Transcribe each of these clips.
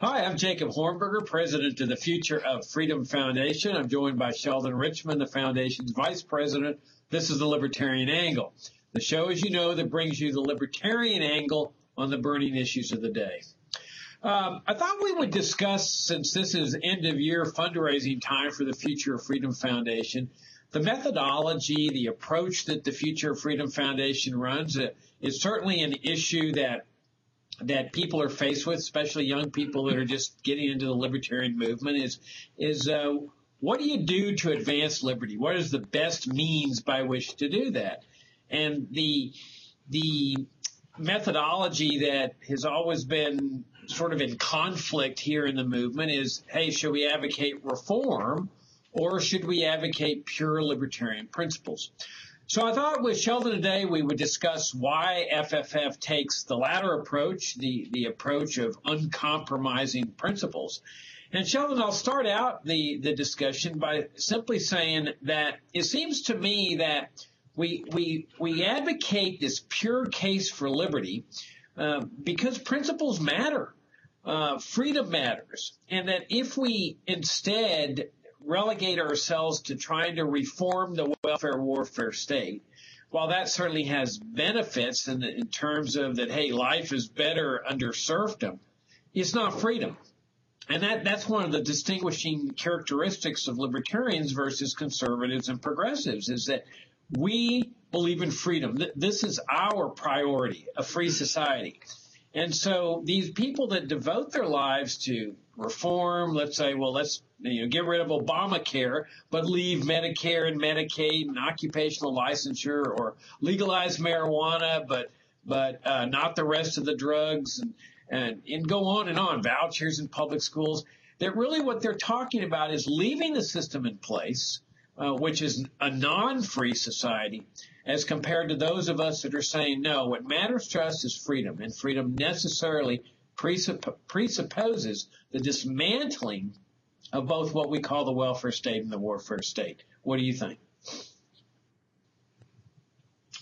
Hi, I'm Jacob Hornberger, president of the Future of Freedom Foundation. I'm joined by Sheldon Richman, the foundation's vice president. This is the Libertarian Angle, the show, as you know, that brings you the libertarian angle on the burning issues of the day. I thought we would discuss, since this is end-of-year fundraising time for the Future of Freedom Foundation, the methodology, the approach that the Future of Freedom Foundation runs. Is certainly an issue that people are faced with, especially young people that are just getting into the libertarian movement, is what do you do to advance liberty? What is the best means by which to do that? And the methodology that has always been sort of in conflict here in the movement is, hey, should we advocate reform or should we advocate pure libertarian principles? So I thought with Sheldon today we would discuss why FFF takes the latter approach, the approach of uncompromising principles. And Sheldon, I'll start out the discussion by simply saying that it seems to me that we advocate this pure case for liberty because principles matter, freedom matters, and that if we instead relegate ourselves to trying to reform the welfare warfare state, while that certainly has benefits in terms of that, hey, life is better under serfdom, it's not freedom. And that's one of the distinguishing characteristics of libertarians versus conservatives and progressives, is that we believe in freedom. This is our priority, a free society. And so these people that devote their lives to reform, let's say, well, let's get rid of Obamacare, but leave Medicare and Medicaid and occupational licensure, or legalize marijuana, but not the rest of the drugs, and go on, vouchers in public schools. That really what they're talking about is leaving the system in place, which is a non-free society, as compared to those of us that are saying, no, what matters to us is freedom, and freedom necessarily presupposes the dismantling of both what we call the welfare state and the warfare state. What do you think?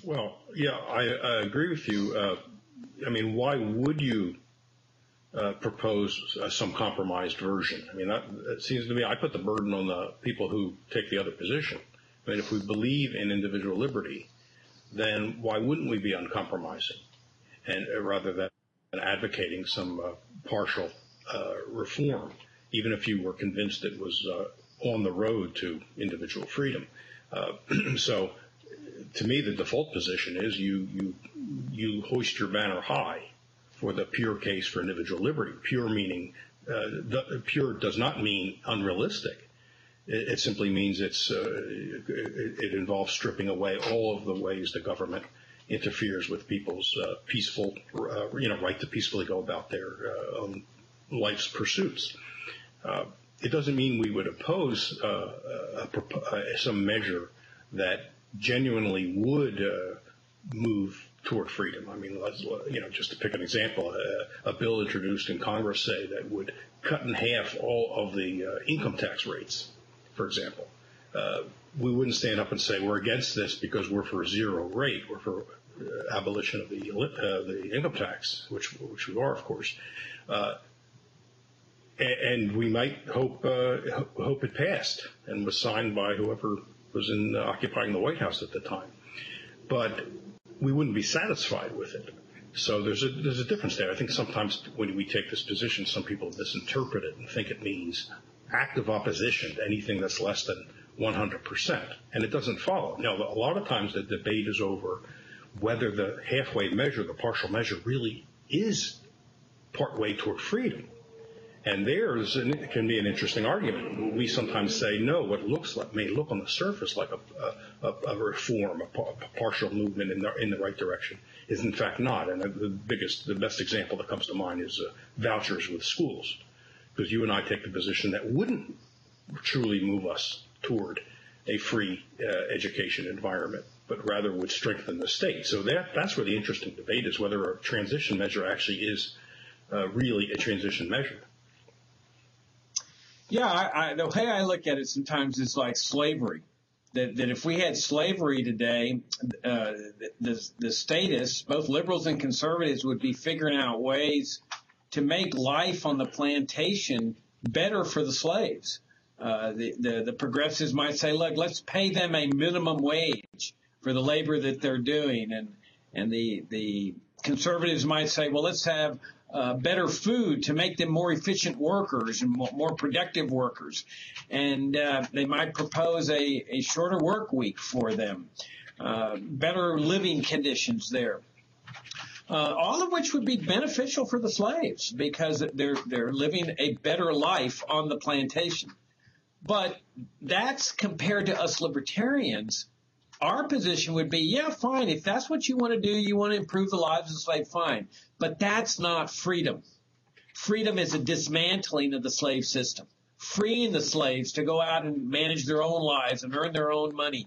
Well, yeah, I agree with you. I mean, why would you propose some compromised version? I mean, it seems to me I put the burden on the people who take the other position. I mean, if we believe in individual liberty, then why wouldn't we be uncompromising, and rather than advocating some partial reform, even if you were convinced it was on the road to individual freedom? So, to me, the default position is you hoist your banner high for the pure case for individual liberty. Pure meaning, pure does not mean unrealistic. It simply means it involves stripping away all of the ways the government interferes with people's peaceful, right to peacefully go about their own life's pursuits. It doesn't mean we would oppose some measure that genuinely would move toward freedom. I mean, just to pick an example, a bill introduced in Congress, say, that would cut in half all of the income tax rates, for example. We wouldn't stand up and say we're against this because we're for zero rate. We're for abolition of the income tax, which we are, of course. And we might hope it passed and was signed by whoever was occupying the White House at the time. But we wouldn't be satisfied with it. So there's a difference there. I think sometimes when we take this position, some people misinterpret it and think it means active opposition to anything that's less than 100%, and it doesn't follow. Now, a lot of times the debate is over whether the halfway measure, the partial measure, really is partway toward freedom. And it can be an interesting argument. We sometimes say, no, what may look on the surface like a reform, a partial movement in the right direction, is in fact not. And the best example that comes to mind is vouchers with schools, because you and I take the position that wouldn't truly move us toward a free education environment, but rather would strengthen the state. So that's where the interesting debate is, whether a transition measure actually is really a transition measure. Yeah, the way I look at it sometimes is like slavery. That if we had slavery today, the statists, both liberals and conservatives, would be figuring out ways to make life on the plantation better for the slaves. The progressives might say, look, let's pay them a minimum wage for the labor that they're doing. And the conservatives might say, well, let's have better food to make them more efficient workers and more productive workers. And they might propose a shorter work week for them, better living conditions there. All of which would be beneficial for the slaves because they're living a better life on the plantation. But that's compared to us libertarians. Our position would be, yeah, fine. If that's what you want to do, you want to improve the lives of the slave, fine. But that's not freedom. Freedom is a dismantling of the slave system, freeing the slaves to go out and manage their own lives and earn their own money.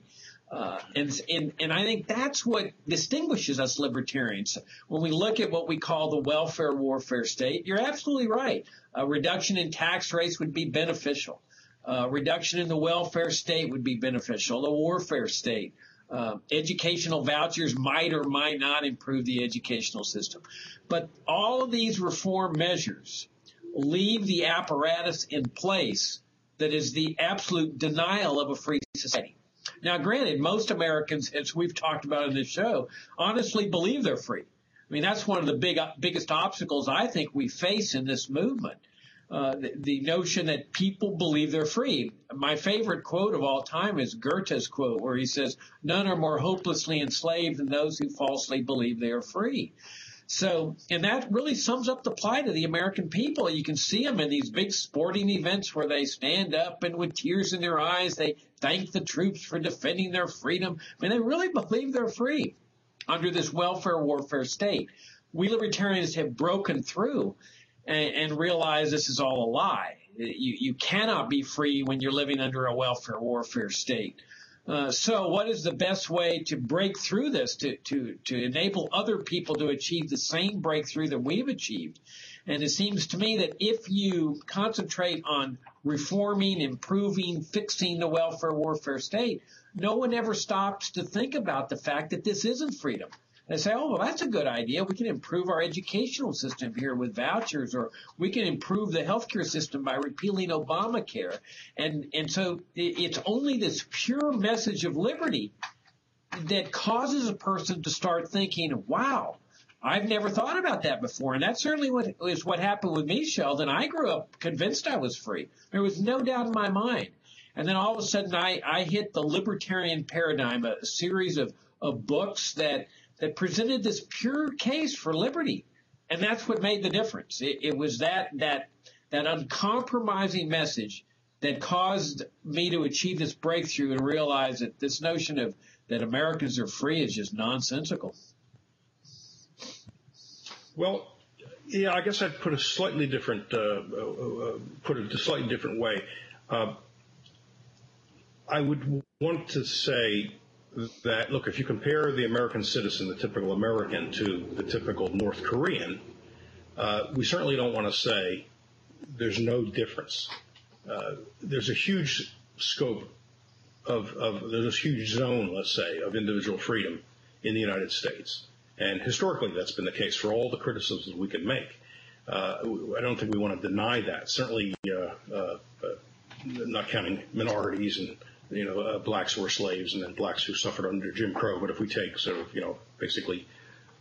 And I think that's what distinguishes us libertarians. When we look at what we call the welfare warfare state, you're absolutely right. A reduction in tax rates would be beneficial. Reduction in the welfare state would be beneficial. The warfare state. Educational vouchers might or might not improve the educational system. But all of these reform measures leave the apparatus in place that is the absolute denial of a free society. Now, granted, most Americans, as we've talked about in this show, honestly believe they're free. I mean, that's one of the biggest obstacles I think we face in this movement. The notion that people believe they're free. My favorite quote of all time is Goethe's quote where he says, none are more hopelessly enslaved than those who falsely believe they are free. So, and that really sums up the plight of the American people. You can see them in these big sporting events where they stand up and with tears in their eyes, they thank the troops for defending their freedom. I mean, they really believe they're free under this welfare warfare state. We libertarians have broken through and realize this is all a lie. You cannot be free when you're living under a welfare warfare state. So what is the best way to break through this, to enable other people to achieve the same breakthrough that we've achieved? And it seems to me that if you concentrate on reforming, improving, fixing the welfare warfare state, no one ever stops to think about the fact that this isn't freedom. They say, oh, well, that's a good idea. We can improve our educational system here with vouchers, or we can improve the healthcare system by repealing Obamacare. And so it's only this pure message of liberty that causes a person to start thinking, wow, I've never thought about that before. And that's certainly what happened with me, Sheldon. I grew up convinced I was free. There was no doubt in my mind. And then all of a sudden I hit the libertarian paradigm, a series of books that presented this pure case for liberty. And that's what made the difference. It was that uncompromising message that caused me to achieve this breakthrough and realize that this notion of that Americans are free is just nonsensical. Well, yeah, I guess I'd put it a slightly different way. I would want to say that, look, if you compare the American citizen, the typical American, to the typical North Korean, we certainly don't want to say there's no difference. There's a huge scope there's a huge zone, let's say, of individual freedom in the United States. And historically, that's been the case for all the criticisms we can make. I don't think we want to deny that. Certainly, not counting minorities and blacks who were slaves and then blacks who suffered under Jim Crow. But if we take sort of, basically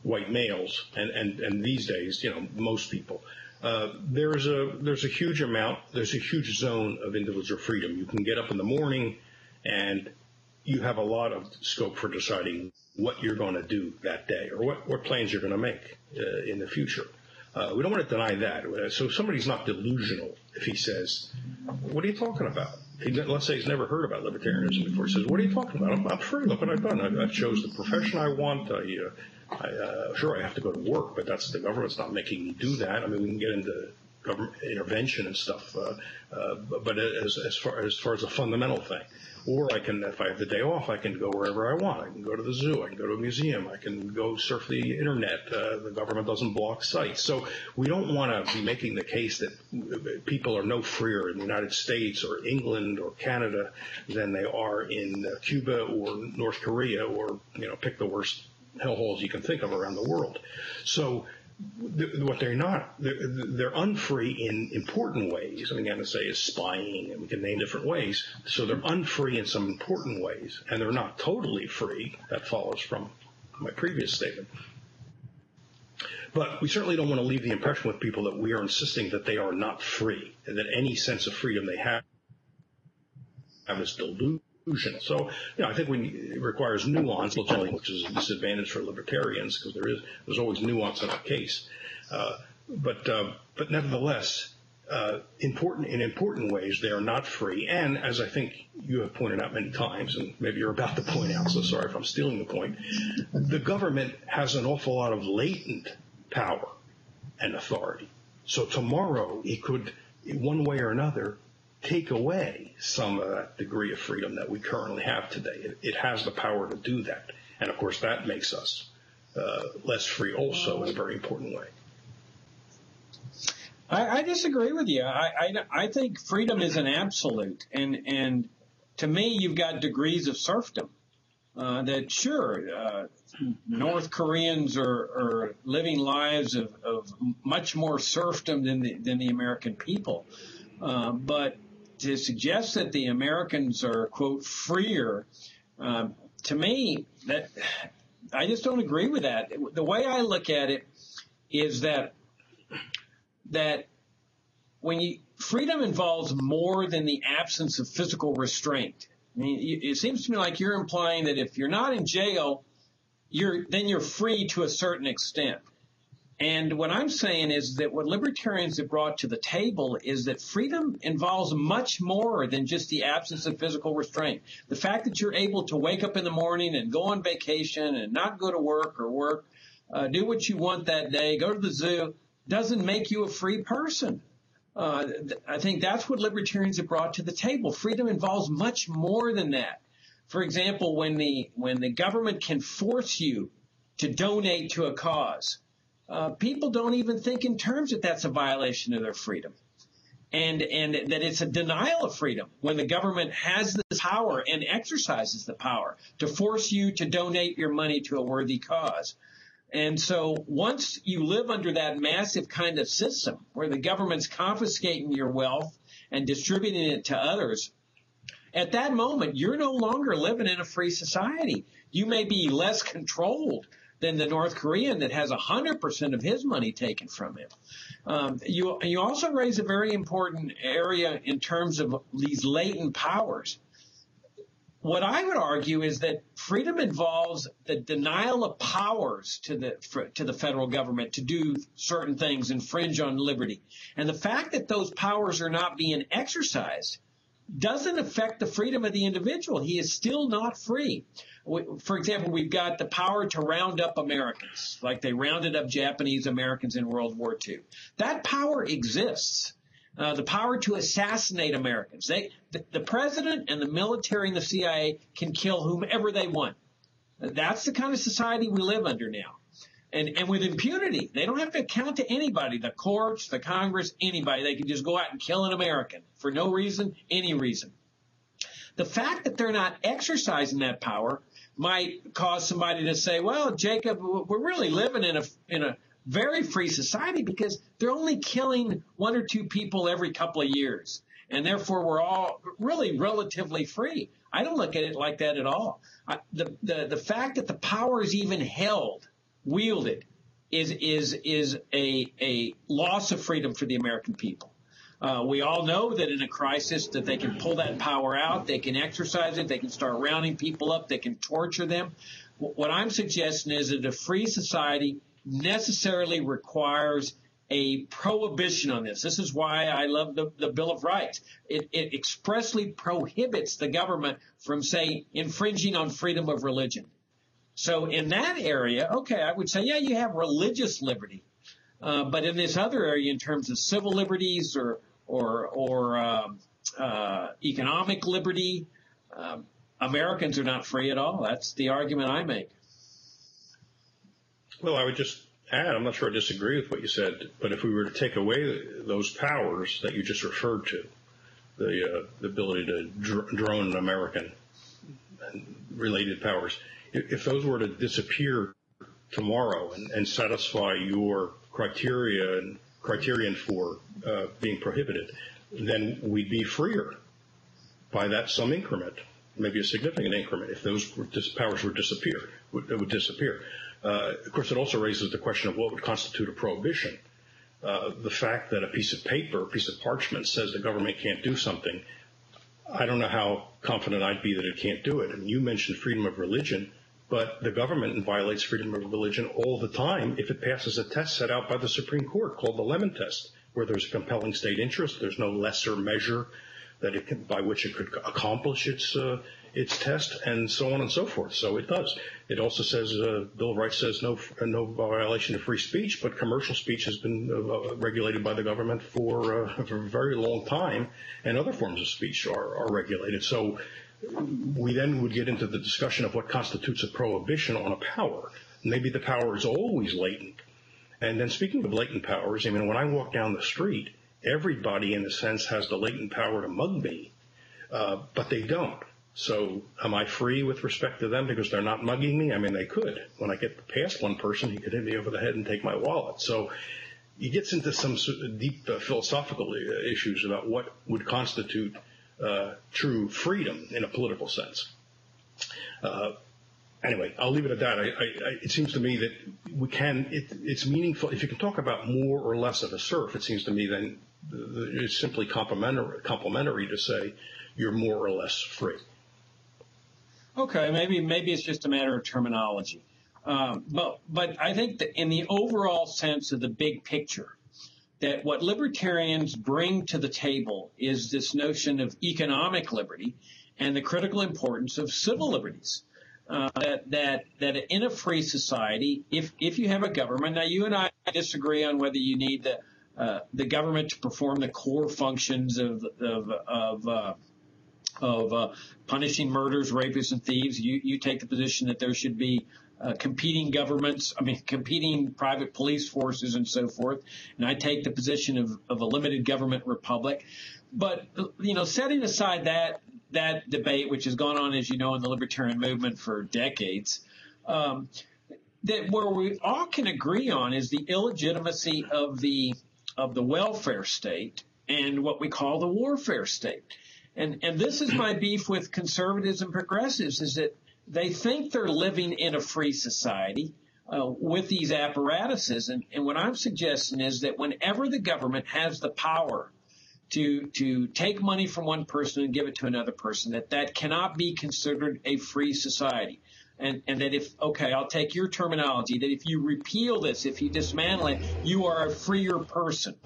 white males and these days, most people, there's a huge zone of individual freedom. You can get up in the morning and you have a lot of scope for deciding what you're going to do that day or what plans you're going to make in the future. We don't want to deny that. So somebody's not delusional if he says, what are you talking about? Let's say he's never heard about libertarianism before. He says, what are you talking about? I'm free. Look what I've done. I've chose the profession I want. Sure, I have to go to work, but the government's not making me do that. I mean, we can get into government intervention and stuff, but as far as a fundamental thing. Or I can, if I have the day off, I can go wherever I want. I can go to the zoo. I can go to a museum. I can go surf the internet. The government doesn't block sites. So we don't want to be making the case that people are no freer in the United States or England or Canada than they are in Cuba or North Korea or, pick the worst hellholes you can think of around the world. So what they're not, they're unfree in important ways. And again, to say is spying, and we can name different ways. So they're unfree in some important ways, and they're not totally free. That follows from my previous statement. But we certainly don't want to leave the impression with people that we are insisting that they are not free, and that any sense of freedom they have is delusional. So, I think it requires nuance, which is a disadvantage for libertarians, because there's always nuance in our case. But nevertheless, in important ways, they are not free. And as I think you have pointed out many times, and maybe you're about to point out, so sorry if I'm stealing the point, the government has an awful lot of latent power and authority. So tomorrow it could, one way or another, take away some of that degree of freedom that we currently have today. It has the power to do that. And of course that makes us less free also in a very important way. I disagree with you. I think freedom is an absolute. And to me, you've got degrees of serfdom. That sure, North Koreans are living lives of much more serfdom than the American people. But to suggest that the Americans are, quote, freer, to me, that I just don't agree with that. The way I look at it is that when freedom involves more than the absence of physical restraint. I mean, it seems to me like you're implying that if you're not in jail, then you're free to a certain extent. And what I'm saying is that what libertarians have brought to the table is that freedom involves much more than just the absence of physical restraint. The fact that you're able to wake up in the morning and go on vacation and not go to work or work, do what you want that day, go to the zoo, doesn't make you a free person. I think that's what libertarians have brought to the table. Freedom involves much more than that. For example, when the government can force you to donate to a cause, people don't even think in terms that that's a violation of their freedom, and that it's a denial of freedom when the government has this power and exercises the power to force you to donate your money to a worthy cause. And so once you live under that massive kind of system where the government's confiscating your wealth and distributing it to others, at that moment, you're no longer living in a free society. You may be less controlled than the North Korean that has 100% of his money taken from him. You also raise a very important area in terms of these latent powers. What I would argue is that freedom involves the denial of powers to the federal government to do certain things, infringe on liberty. And the fact that those powers are not being exercised doesn't affect the freedom of the individual. He is still not free. For example, we've got the power to round up Americans, like they rounded up Japanese Americans in World War II. That power exists. The power to assassinate Americans. The president and the military and the CIA can kill whomever they want. That's the kind of society we live under now. And with impunity, they don't have to account to anybody, the courts, the Congress, anybody. They can just go out and kill an American for no reason, any reason. The fact that they're not exercising that power might cause somebody to say, well, Jacob, we're really living in a very free society because they're only killing one or two people every couple of years. And therefore, we're all really relatively free. I don't look at it like that at all. The fact that the power is even wielded is a loss of freedom for the American people. We all know that in a crisis that they can pull that power out, they can exercise it, they can start rounding people up, they can torture them. What I'm suggesting is that a free society necessarily requires a prohibition on this. This is why I love the Bill of Rights. It expressly prohibits the government from, say, infringing on freedom of religion. So in that area, okay, I would say, yeah, you have religious liberty. But in this other area, in terms of civil liberties or economic liberty, Americans are not free at all. That's the argument I make. Well, I would just add, I'm not sure I disagree with what you said, but if we were to take away those powers that you just referred to, the ability to drone an American and related powers, if those were to disappear tomorrow and satisfy your criterion for being prohibited, then we'd be freer by that some increment, maybe a significant increment, if those powers would disappear. Of course, it also raises the question of what would constitute a prohibition. The fact that a piece of paper, a piece of parchment says the government can't do something, I don't know how confident I'd be that it can't do it. And you mentioned freedom of religion, but the government violates freedom of religion all the time if it passes a test set out by the Supreme Court called the Latent test, where there's a compelling state interest, there's no lesser measure that it can, by which it could accomplish its test, and so on and so forth. So it does. It also says, Bill of Rights says no violation of free speech, but commercial speech has been regulated by the government for a very long time, and other forms of speech are regulated. So we then would get into the discussion of what constitutes a prohibition on a power. Maybe the power is always latent. And then speaking of latent powers, I mean, when I walk down the street, everybody in a sense has the latent power to mug me, but they don't. So am I free with respect to them because they're not mugging me? I mean, they could. When I get past one person, he could hit me over the head and take my wallet. So it gets into some deep philosophical issues about what would constitute true freedom in a political sense. Anyway, I'll leave it at that. It seems to me that we can, it's meaningful. If you can talk about more or less of a serf, it seems to me then it's simply complimentary to say you're more or less free. Okay, maybe it's just a matter of terminology. But I think that in the overall sense of the big picture, that what libertarians bring to the table is this notion of economic liberty and the critical importance of civil liberties. That in a free society, if you have a government, now you and I disagree on whether you need the government to perform the core functions of punishing murderers, rapists, and thieves. You take the position that there should be competing governments, competing private police forces and so forth. And I take the position of a limited government republic. But, setting aside that debate, which has gone on, as you know, in the libertarian movement for decades, that where we all can agree on is the illegitimacy of the welfare state and what we call the warfare state. And this is my beef with conservatives and progressives, is that they think they're living in a free society with these apparatuses. And what I'm suggesting is that whenever the government has the power to take money from one person and give it to another person, that cannot be considered a free society. And that I'll take your terminology, that if you repeal this, if you dismantle it, you are a freer person.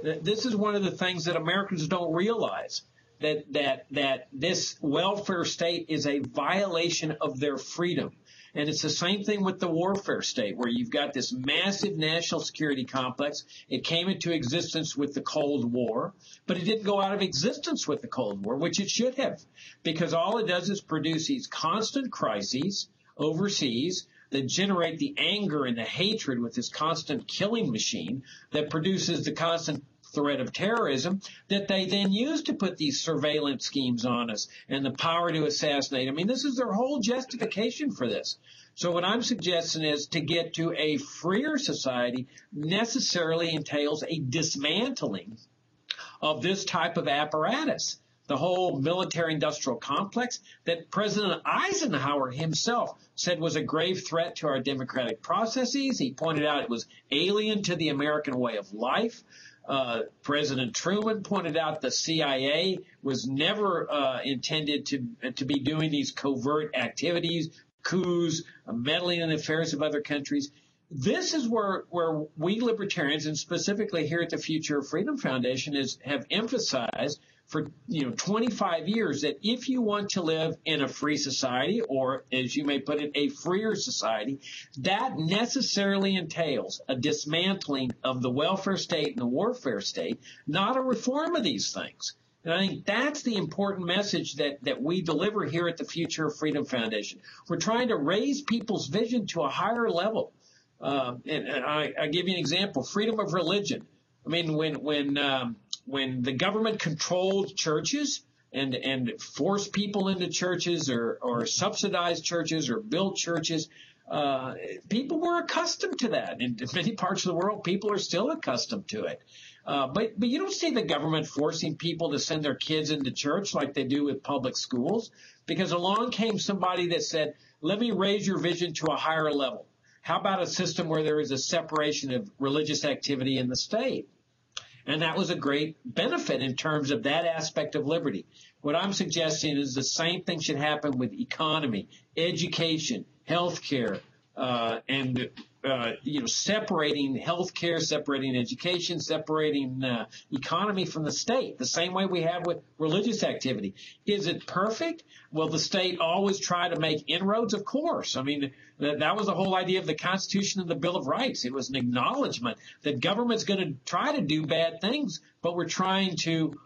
This is one of the things that Americans don't realize, that this welfare state is a violation of their freedom. And it's the same thing with the warfare state, where you've got this massive national security complex. It came into existence with the Cold War, but it didn't go out of existence with the Cold War, which it should have, because all it does is produce these constant crises overseas that generate the anger and the hatred with this constant killing machine that produces the constant threat of terrorism that they then use to put these surveillance schemes on us and the power to assassinate. I mean, this is their whole justification for this. So what I'm suggesting is to get to a freer society necessarily entails a dismantling of this type of apparatus, the whole military-industrial complex that President Eisenhower himself said was a grave threat to our democratic processes. He pointed out it was alien to the American way of life. President Truman pointed out the CIA was never intended to be doing these covert activities, coups, meddling in the affairs of other countries. This is where we libertarians, and specifically here at the Future of Freedom Foundation, have emphasized for 25 years that if you want to live in a free society, or as you may put it, a freer society, that necessarily entails a dismantling of the welfare state and the warfare state, not a reform of these things. And I think that's the important message that we deliver here at the Future of Freedom Foundation. We're trying to raise people's vision to a higher level. And I give you an example: freedom of religion. I mean, when the government controlled churches and forced people into churches or subsidized churches or built churches, people were accustomed to that. In many parts of the world, people are still accustomed to it. But you don't see the government forcing people to send their kids into church like they do with public schools, because along came somebody that said, let me raise your vision to a higher level. How about a system where there is a separation of religious activity in the state? And that was a great benefit in terms of that aspect of liberty. What I'm suggesting is the same thing should happen with economy, education, healthcare, and separating healthcare, separating education, separating economy from the state, the same way we have with religious activity. Is it perfect? Will the state always try to make inroads? Of course. I mean, that was the whole idea of the Constitution and the Bill of Rights. It was an acknowledgement that government's going to try to do bad things, but we're trying to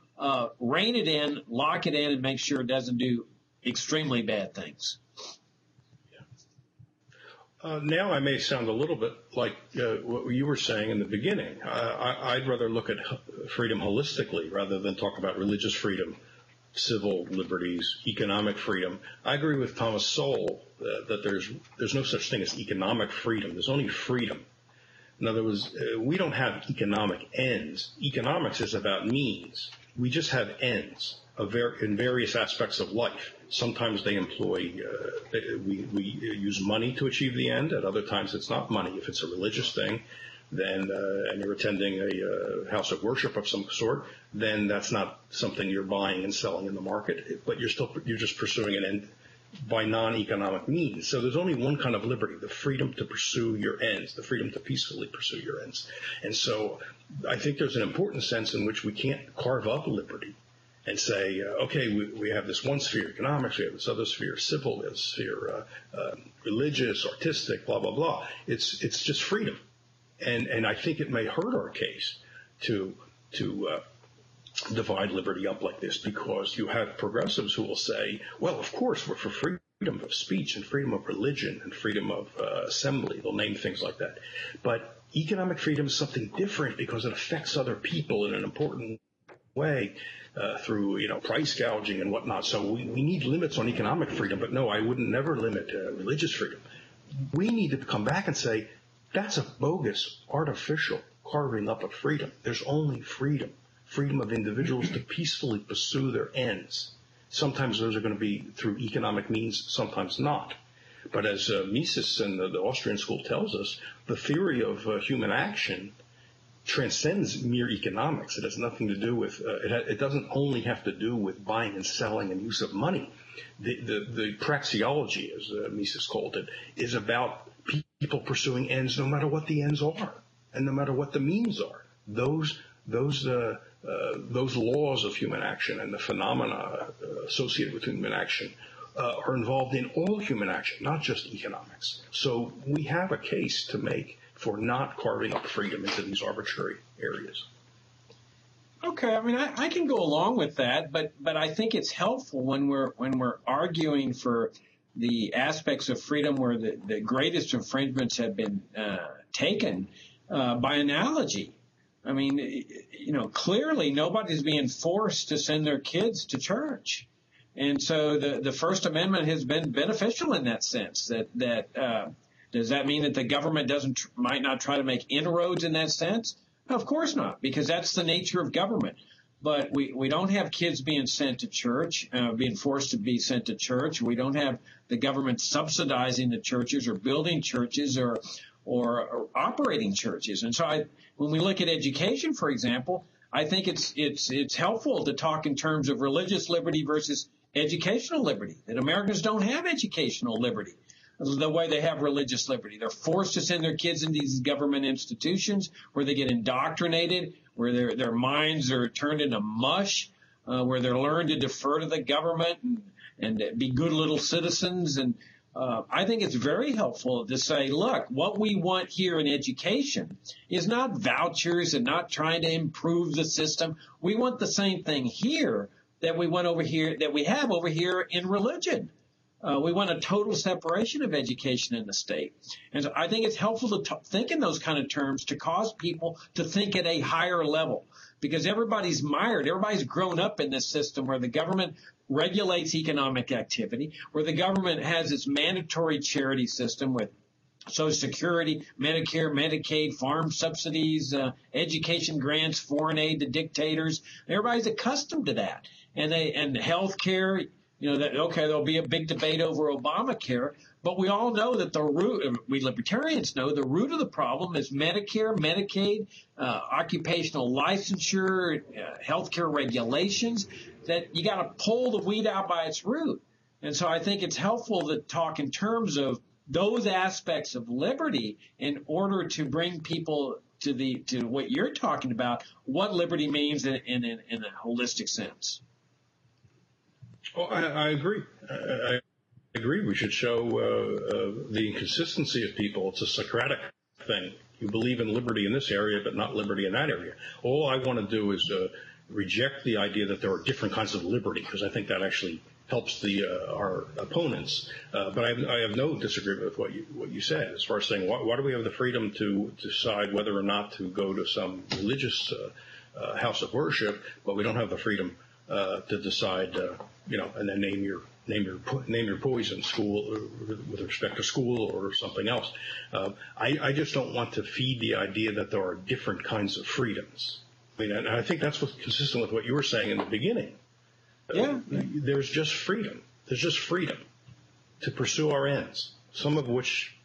rein it in, lock it in, and make sure it doesn't do extremely bad things. Now I may sound a little bit like what you were saying in the beginning. I'd rather look at freedom holistically rather than talk about religious freedom, civil liberties, economic freedom. I agree with Thomas Sowell that there's no such thing as economic freedom. There's only freedom. In other words, we don't have economic ends. Economics is about means. We just have ends in various aspects of life. Sometimes they employ, we use money to achieve the end. At other times it's not money. If it's a religious thing, then, and you're attending a house of worship of some sort, then that's not something you're buying and selling in the market, but you're just pursuing an end by non-economic means. So there's only one kind of liberty, the freedom to pursue your ends, the freedom to peacefully pursue your ends. And so I think there's an important sense in which we can't carve up liberty and say, okay, we have this one sphere, economics, we have this other sphere, civil, this sphere, religious, artistic, blah, blah, blah. It's just freedom. And I think it may hurt our case to divide liberty up like this, because you have progressives who will say, well, of course, we're for freedom of speech and freedom of religion and freedom of assembly. They'll name things like that. But economic freedom is something different because it affects other people in an important way. Through, price gouging and whatnot. So we need limits on economic freedom, but no, I wouldn't never limit religious freedom. We need to come back and say, that's a bogus, artificial carving up of freedom. There's only freedom of individuals to peacefully pursue their ends. Sometimes those are going to be through economic means, sometimes not. But as Mises and the Austrian school tells us, the theory of human action transcends mere economics. It has nothing to do with, it doesn't only have to do with buying and selling and use of money. The praxeology, as Mises called it, is about people pursuing ends no matter what the ends are and no matter what the means are. Those laws of human action and the phenomena associated with human action are involved in all human action, not just economics. So we have a case to make for not carving up freedom into these arbitrary areas. Okay, I mean, I can go along with that, but I think it's helpful when we're arguing for the aspects of freedom where the greatest infringements have been taken by analogy. I mean, clearly nobody's being forced to send their kids to church. And so the First Amendment has been beneficial in that sense. Does that mean that the government might not try to make inroads in that sense? Of course not, because that's the nature of government. But we don't have kids being sent to church, being forced to be sent to church. We don't have the government subsidizing the churches or building churches or operating churches. And so when we look at education, for example, I think it's helpful to talk in terms of religious liberty versus educational liberty, that Americans don't have educational liberty the way they have religious liberty. They're forced to send their kids into these government institutions where they get indoctrinated, where their minds are turned into mush, where they're learned to defer to the government and be good little citizens. And I think it's very helpful to say, look, what we want here in education is not vouchers and not trying to improve the system. We want the same thing here that we want over here, that we have over here in religion. We want a total separation of education in the state. And so I think it's helpful to think in those kind of terms to cause people to think at a higher level, because everybody's mired. Everybody's grown up in this system where the government regulates economic activity, where the government has its mandatory charity system with Social Security, Medicare, Medicaid, farm subsidies, education grants, foreign aid to dictators. Everybody's accustomed to that. And health care, there'll be a big debate over Obamacare, but we all know that we libertarians know the root of the problem is Medicare, Medicaid, occupational licensure, healthcare regulations, that you got to pull the weed out by its root. And so I think it's helpful to talk in terms of those aspects of liberty in order to bring people to what you're talking about, what liberty means in a holistic sense. Well, I agree. I agree. We should show the inconsistency of people. It's a Socratic thing. You believe in liberty in this area, but not liberty in that area. All I want to do is reject the idea that there are different kinds of liberty, because I think that actually helps our opponents. But I have no disagreement with what you said as far as saying why do we have the freedom to decide whether or not to go to some religious house of worship, but we don't have the freedom to decide, and then name your poison, school, with respect to school or something else. I just don't want to feed the idea that there are different kinds of freedoms. I mean, and I think that's what's consistent with what you were saying in the beginning. Yeah. There's just freedom. There's just freedom to pursue our ends, some of which,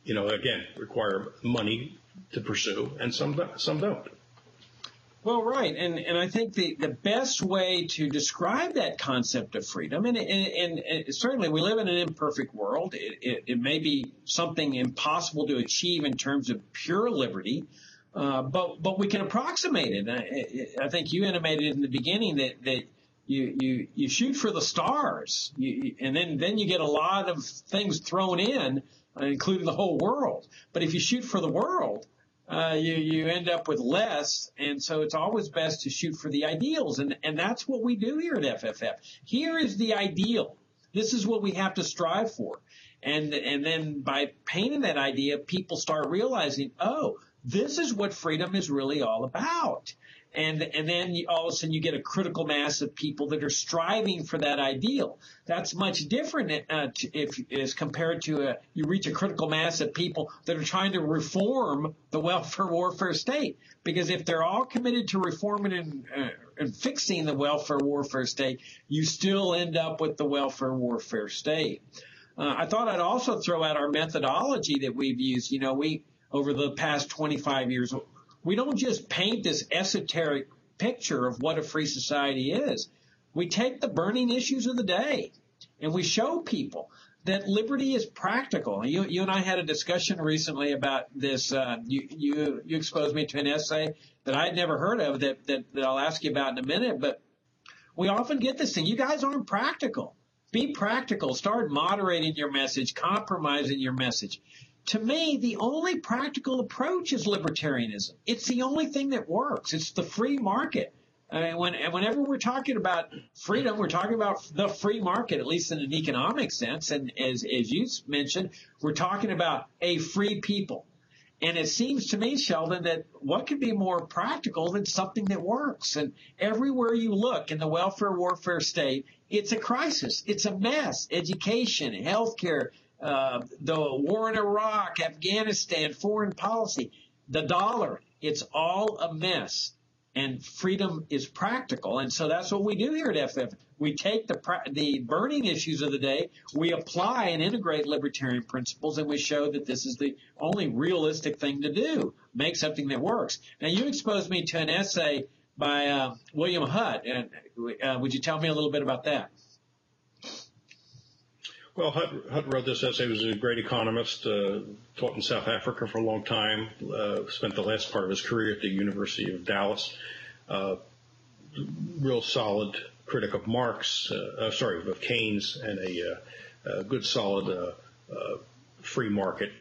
again, require money to pursue, and some don't. Well, right. And I think the best way to describe that concept of freedom, and certainly we live in an imperfect world. It may be something impossible to achieve in terms of pure liberty, but we can approximate it. I think you intimated in the beginning that you shoot for the stars, and then you get a lot of things thrown in, including the whole world. But if you shoot for the world, you end up with less, and so it's always best to shoot for the ideals, and that's what we do here at FFF. Here is the ideal. This is what we have to strive for, and then by painting that idea, people start realizing, oh, this is what freedom is really all about. And then all of a sudden you get a critical mass of people that are striving for that ideal. That's much different as compared to you reach a critical mass of people that are trying to reform the welfare warfare state. Because if they're all committed to reforming and fixing the welfare warfare state, you still end up with the welfare warfare state. I thought I'd also throw out our methodology that we've used. We over the past 25 years. We don't just paint this esoteric picture of what a free society is. We take the burning issues of the day and we show people that liberty is practical. You and I had a discussion recently about this. You exposed me to an essay that I'd never heard of that I'll ask you about in a minute. But we often get this thing. You guys aren't practical. Be practical. Start moderating your message, compromising your message. To me, the only practical approach is libertarianism. It's the only thing that works. It's the free market. Whenever we're talking about freedom, we're talking about the free market, at least in an economic sense. And as you mentioned, we're talking about a free people. And it seems to me, Sheldon, that what could be more practical than something that works? And everywhere you look in the welfare warfare state, it's a crisis. It's a mess. Education, healthcare, the war in Iraq, Afghanistan, foreign policy, the dollar, it's all a mess. And freedom is practical. And so that's what we do here at FF. We take the burning issues of the day, we apply and integrate libertarian principles, and we show that this is the only realistic thing to do, make something that works. Now, you exposed me to an essay by William Hutt. Would you tell me a little bit about that? Well, Hutt wrote this essay. He was a great economist, taught in South Africa for a long time, spent the last part of his career at the University of Dallas. Real solid critic of of Keynes, and a good solid free market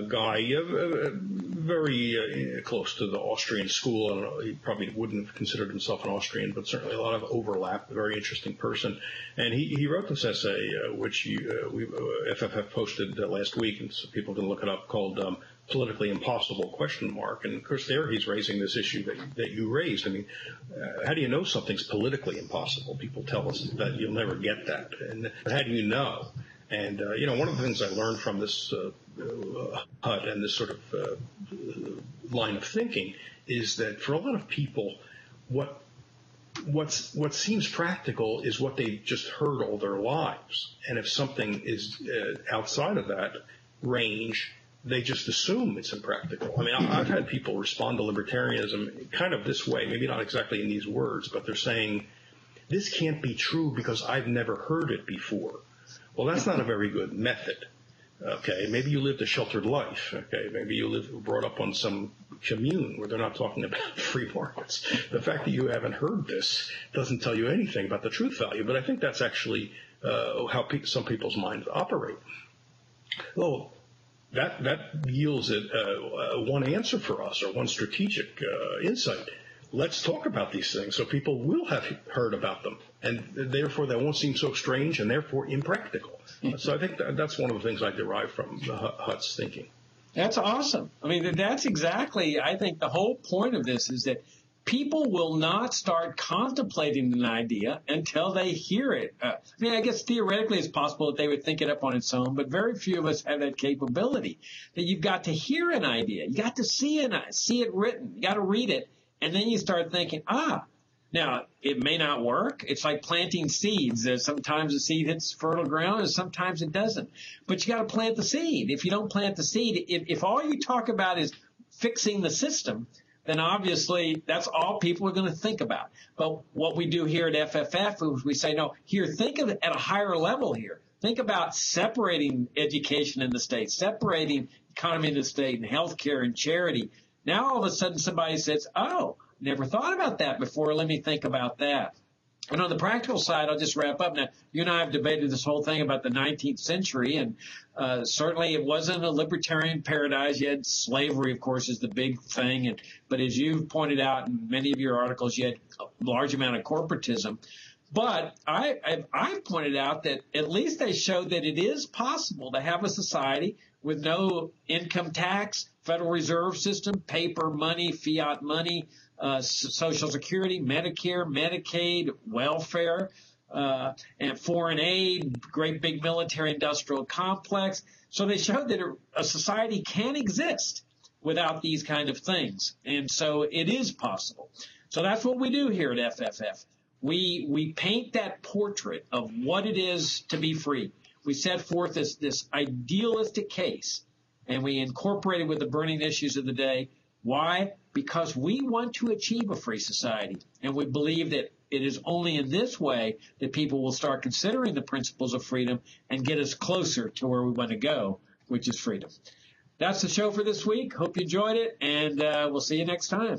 guy, very close to the Austrian school. I don't know, he probably wouldn't have considered himself an Austrian, but certainly a lot of overlap, a very interesting person. And he wrote this essay, which FFF posted last week, and so people can look it up, called Politically Impossible ? And of course there he's raising this issue that you raised. I mean, how do you know something's politically impossible? People tell us that you'll never get that. But how do you know? And, one of the things I learned from this Hut and this sort of line of thinking is that for a lot of people, what seems practical is what they've just heard all their lives, and if something is outside of that range, they just assume it's impractical. I mean, I've had people respond to libertarianism kind of this way, maybe not exactly in these words, but they're saying, this can't be true because I've never heard it before. Well, that's not a very good method. Okay, maybe you lived a sheltered life. Okay, maybe you brought up on some commune where they're not talking about free markets. The fact that you haven't heard this doesn't tell you anything about the truth value, but I think that's actually how some people's minds operate. Well, that yields one answer for us, or one strategic insight. Let's talk about these things so people will have heard about them, and therefore they won't seem so strange and therefore impractical. So I think that's one of the things I derive from Hutt's thinking. That's awesome. I mean, that's exactly, I think the whole point of this is that people will not start contemplating an idea until they hear it. I mean, I guess theoretically it's possible that they would think it up on its own, but very few of us have that capability. That you've got to hear an idea. You got to see it written. You got to read it. And then you start thinking, now it may not work. It's like planting seeds. Sometimes the seed hits fertile ground and sometimes it doesn't. But you got to plant the seed. If you don't plant the seed, if all you talk about is fixing the system, then obviously that's all people are going to think about. But what we do here at FFF is we say, no, here, think of it at a higher level here. Think about separating education in the state, separating economy in the state and healthcare and charity. Now all of a sudden somebody says, never thought about that before. Let me think about that. And on the practical side, I'll just wrap up. Now, you and I have debated this whole thing about the 19th century, and certainly it wasn't a libertarian paradise. You had slavery, of course, is the big thing. But as you've pointed out in many of your articles, you had a large amount of corporatism. But I've pointed out that at least they showed that it is possible to have a society with no income tax, Federal Reserve System, paper money, fiat money, Social Security, Medicare, Medicaid, welfare, and foreign aid, great big military industrial complex. So they showed that a society can exist without these kind of things. And so it is possible. So that's what we do here at FFF. We paint that portrait of what it is to be free. We set forth this idealistic case, and we incorporate it with the burning issues of the day. Why? Because we want to achieve a free society, and we believe that it is only in this way that people will start considering the principles of freedom and get us closer to where we want to go, which is freedom. That's the show for this week. Hope you enjoyed it, and we'll see you next time.